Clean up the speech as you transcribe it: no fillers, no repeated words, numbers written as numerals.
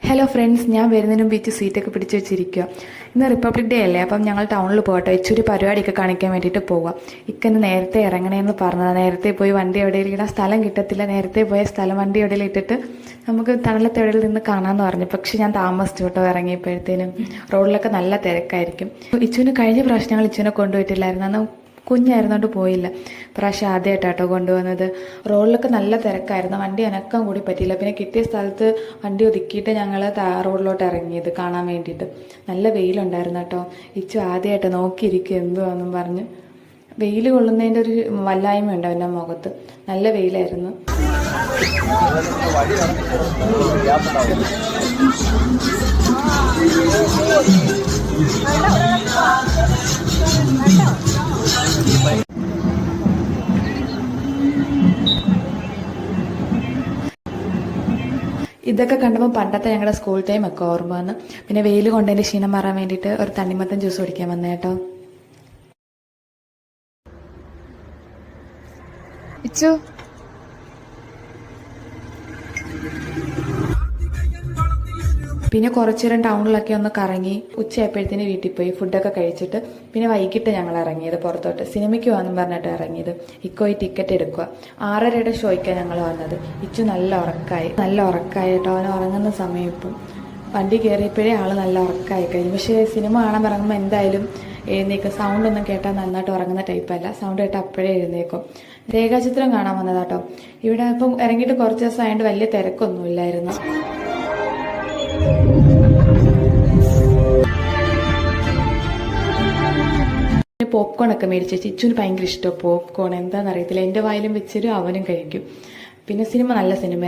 Hello friends, ഞാൻ വരുന്നതിനും beach സീറ്റൊക്കെ പിടിച്ച് വെച്ചിരിക്കുക. ഇന്ന് റിപ്പബ്ലിക് ഡേ അല്ലേ, അപ്പം ഞങ്ങൾ ടൗണിൽ പോകട്ടെ, ഇച്ചൊരു പരിപാടിയൊക്കെ കാണിക്കാൻ വേണ്ടിയിട്ട് പോവാം. ഇക്കന്ന് നേരത്തെ ഇറങ്ങണേന്ന് പറഞ്ഞതാണ്. നേരത്തെ പോയി വണ്ടി എവിടെയെങ്കിലും ഇടാൻ സ്ഥലം കിട്ടത്തില്ല, നേരത്തെ പോയ സ്ഥലം വണ്ടി എവിടെയെങ്കിലും ഇട്ടിട്ട് നമുക്ക് തണലത്ത് എവിടെയെങ്കിലും നിന്ന് കാണാമെന്ന് പറഞ്ഞു. പക്ഷെ ഞാൻ താമസിച്ചു കേട്ടോ. ഇറങ്ങിയപ്പോഴത്തേനും റോഡിലൊക്കെ നല്ല തിരക്കായിരിക്കും. ഇച്ചുവിന് കഴിഞ്ഞ പ്രാവശ്യം ഞങ്ങൾ ഇച്ചുവിനെ കൊണ്ടുപോയിട്ടില്ലായിരുന്നു, അന്ന് കുഞ്ഞായിരുന്നോണ്ട് പോയില്ല. പ്രാവശ്യം ആദ്യമായിട്ടാട്ടോ കൊണ്ടുവന്നത്. റോഡിലൊക്കെ നല്ല തിരക്കായിരുന്നു, വണ്ടി അനക്കാൻ കൂടി പറ്റിയില്ല. പിന്നെ കിട്ടിയ സ്ഥലത്ത് വണ്ടി ഒതുക്കിയിട്ട് ഞങ്ങൾ റോഡിലോട്ട് ഇറങ്ങിയത് കാണാൻ വേണ്ടിയിട്ട്. നല്ല വെയിലുണ്ടായിരുന്നു കേട്ടോ. ഇച്ചു ആദ്യമായിട്ട് നോക്കിയിരിക്കും എന്തുവാന്നും പറഞ്ഞ്. വെയിൽ കൊള്ളുന്നതിൻ്റെ ഒരു വല്ലായ്മ ഉണ്ട് അവൻ്റെ മുഖത്ത്. നല്ല വെയിലായിരുന്നു. ഇതൊക്കെ കണ്ടപ്പോൾ പണ്ടത്തെ ഞങ്ങളുടെ സ്കൂൾ ടൈം ഒക്കെ ഓർമ്മ വന്ന്. പിന്നെ വെയിൽ കൊണ്ടതിൻ്റെ ക്ഷീണം മാറാൻ വേണ്ടിയിട്ട് ഒരു തണ്ണിമത്തൻ ജ്യൂസ് കുടിക്കാൻ വന്നേ കേട്ടോ. ഇച്ചു പിന്നെ കുറച്ചു നേരം ടൗണിലൊക്കെ ഒന്ന് കറങ്ങി ഉച്ചയായപ്പോഴത്തേന് വീട്ടിൽ പോയി ഫുഡൊക്കെ കഴിച്ചിട്ട് പിന്നെ വൈകിട്ട് ഞങ്ങൾ ഇറങ്ങിയത് പുറത്തോട്ട്. സിനിമയ്ക്ക് പോകാമെന്നും പറഞ്ഞിട്ട് ഇറങ്ങിയത്. ഇക്കോയി ടിക്കറ്റ് എടുക്കുക. 6:30 ഷോയ്ക്കാണ് ഞങ്ങൾ വന്നത്. ഇച്ചു നല്ല ഉറക്കായി കേട്ടോ. അവൻ ഉറങ്ങുന്ന സമയം ഇപ്പം വണ്ടി കയറിയപ്പോഴേ ആൾ നല്ല ഉറക്കായി കഴിഞ്ഞു. പക്ഷേ സിനിമ കാണാൻ ഇറങ്ങുമ്പോൾ എന്തായാലും എഴുന്നേക്കും. സൗണ്ടൊന്നും കേട്ടാൽ നന്നായിട്ട് ഉറങ്ങുന്ന ടൈപ്പല്ല. സൗണ്ട് കേട്ടാൽ അപ്പോഴേ എഴുന്നേക്കും. രേഖാചിത്രം കാണാൻ വന്നതാട്ടോ. ഇവിടെ ഇപ്പം ഇറങ്ങിയിട്ട് കുറച്ച് ദിവസം ആയതുകൊണ്ട് വലിയ തിരക്കൊന്നുമില്ലായിരുന്നു. പോപ്കോൺ ഒക്കെ മേടിച്ചു. ചിച്ചുവിന് ഭയങ്കര ഇഷ്ടമാണ് പോപ്കോൺ. എന്താണെന്നറിയത്തില്ല, എൻ്റെ വായിലും വെച്ചൊരു അവനും കഴിക്കും. പിന്നെ സിനിമ നല്ല സിനിമ.